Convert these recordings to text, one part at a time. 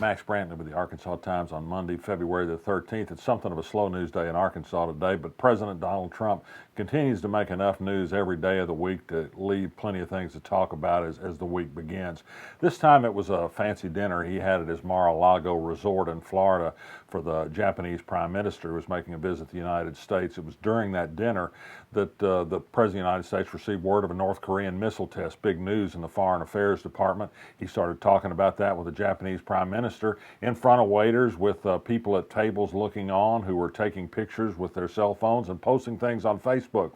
Max Brantley with the Arkansas Times on Monday, February the 13th. It's something of a slow news day in Arkansas today, but President Donald Trump continues to make enough news every day of the week to leave plenty of things to talk about as the week begins. This time it was a fancy dinner he had at his Mar-a-Lago resort in Florida for the Japanese Prime Minister who was making a visit to the United States. It was during that dinner that the President of the United States received word of a North Korean missile test. Big news in the Foreign Affairs Department. He started talking about that with the Japanese Prime Minister in front of waiters with people at tables looking on who were taking pictures with their cell phones and posting things on Facebook.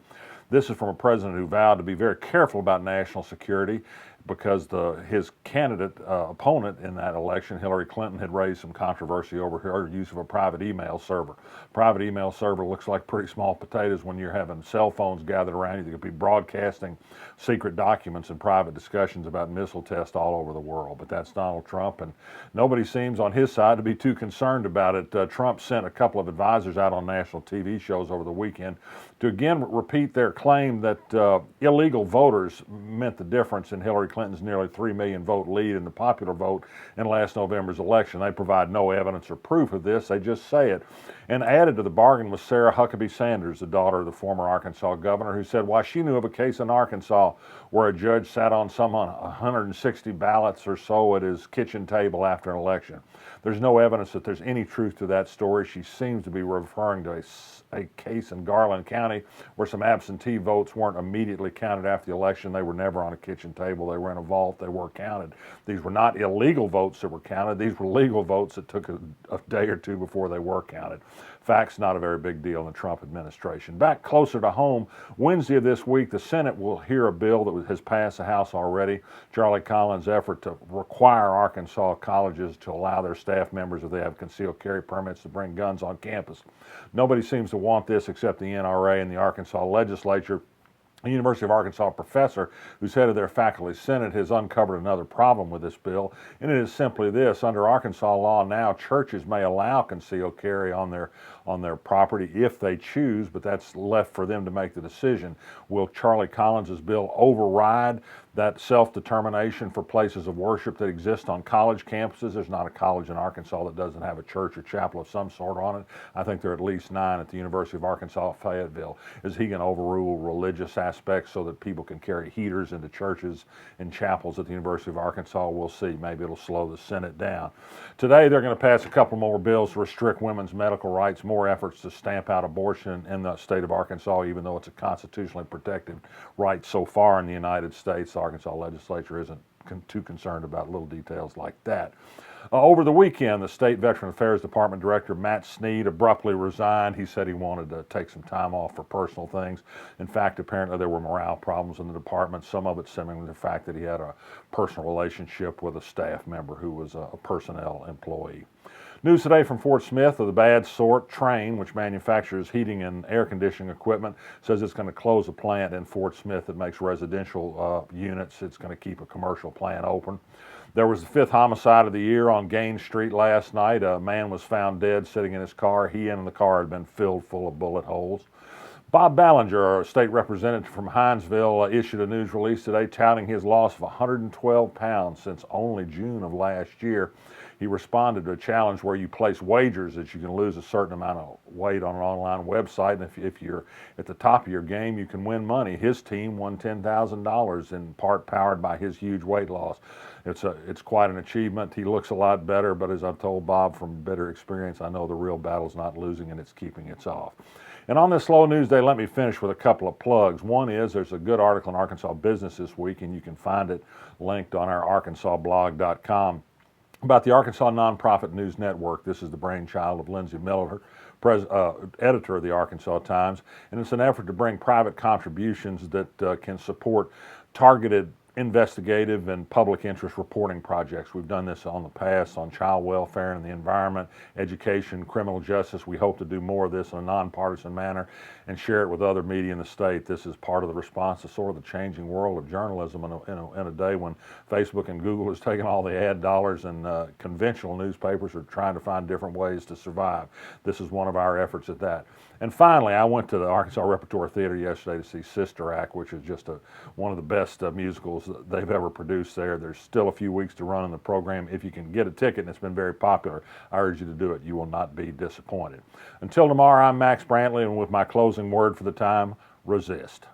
This is from a president who vowed to be very careful about national security because his candidate opponent in that election, Hillary Clinton, had raised some controversy over her use of a private email server. Private email server looks like pretty small potatoes when you're having cell phones gathered around you that could be broadcasting secret documents and private discussions about missile tests all over the world. But that's Donald Trump, and nobody seems on his side to be too concerned about it. Trump sent a couple of advisors out on national TV shows over the weekend to again repeat their claim that illegal voters meant the difference in Hillary Clinton's nearly 3 million vote lead in the popular vote in last November's election. They provide no evidence or proof of this, they just say it. And added to the bargain was Sarah Huckabee Sanders, the daughter of the former Arkansas governor, who said why she knew of a case in Arkansas where a judge sat on some 160 ballots or so at his kitchen table after an election. There's no evidence that there's any truth to that story. She seems to be referring to a case in Garland County where some absentee votes weren't immediately counted after the election. They were never on a kitchen table. They were in a vault. They were counted. These were not illegal votes that were counted. These were legal votes that took a day or two before they were counted. Facts, not a very big deal in the Trump administration. Back closer to home, Wednesday of this week, the Senate will hear a bill that has passed the House already. Charlie Collins' effort to require Arkansas colleges to allow their staff members, if they have concealed carry permits, to bring guns on campus. Nobody seems to want this except the NRA and the Arkansas legislature. A University of Arkansas professor who's head of their faculty senate has uncovered another problem with this bill, and it is simply this. Under Arkansas law now, churches may allow concealed carry on their property if they choose, but that's left for them to make the decision. Will Charlie Collins' bill override that self-determination for places of worship that exist on college campuses? There's not a college in Arkansas that doesn't have a church or chapel of some sort on it. I think there are at least 9 at the University of Arkansas Fayetteville. Is he going to overrule religious aspects so that people can carry heaters into churches and chapels at the University of Arkansas? We'll see. Maybe it'll slow the Senate down. Today they're going to pass a couple more bills to restrict women's medical rights, more efforts to stamp out abortion in the state of Arkansas, even though it's a constitutionally protected right so far in the United States. The Arkansas legislature isn't too concerned about little details like that. Over the weekend, the State Veteran Affairs Department Director Matt Sneed abruptly resigned. He said he wanted to take some time off for personal things. In fact, apparently there were morale problems in the department, some of it stemming from the fact that he had a personal relationship with a staff member who was a personnel employee. News today from Fort Smith of the bad sort. Train, which manufactures heating and air conditioning equipment, says it's going to close a plant in Fort Smith that makes residential units. It's going to keep a commercial plant open. There was the 5th homicide of the year on Gaines Street last night. A man was found dead sitting in his car. He and the car had been filled full of bullet holes. Bob Ballinger, a state representative from Hinesville, issued a news release today touting his loss of 112 pounds since only June of last year. He responded to a challenge where you place wagers that you can lose a certain amount of weight on an online website, and if you're at the top of your game, you can win money. His team won $10,000, in part powered by his huge weight loss. It's quite an achievement. He looks a lot better, but as I've told Bob from bitter experience, I know the real battle's not losing and it's keeping it off. And on this slow news day, let me finish with a couple of plugs. One is there's a good article in Arkansas Business this week, and you can find it linked on our arkansasblog.com. about the Arkansas Nonprofit News Network. This is the brainchild of Lindsay Miller, editor of the Arkansas Times, and it's an effort to bring private contributions that can support targeted investigative and public interest reporting projects. We've done this on the past on child welfare and the environment, education, criminal justice. We hope to do more of this in a nonpartisan manner and share it with other media in the state. This is part of the response to sort of the changing world of journalism in a day when Facebook and Google has taken all the ad dollars and conventional newspapers are trying to find different ways to survive. This is one of our efforts at that. And finally, I went to the Arkansas Repertoire Theater yesterday to see Sister Act, which is just one of the best musicals vehicles that they've ever produced there. There's still a few weeks to run in the program. If you can get a ticket, and it's been very popular, I urge you to do it. You will not be disappointed. Until tomorrow, I'm Max Brantley, and with my closing word for the time, resist.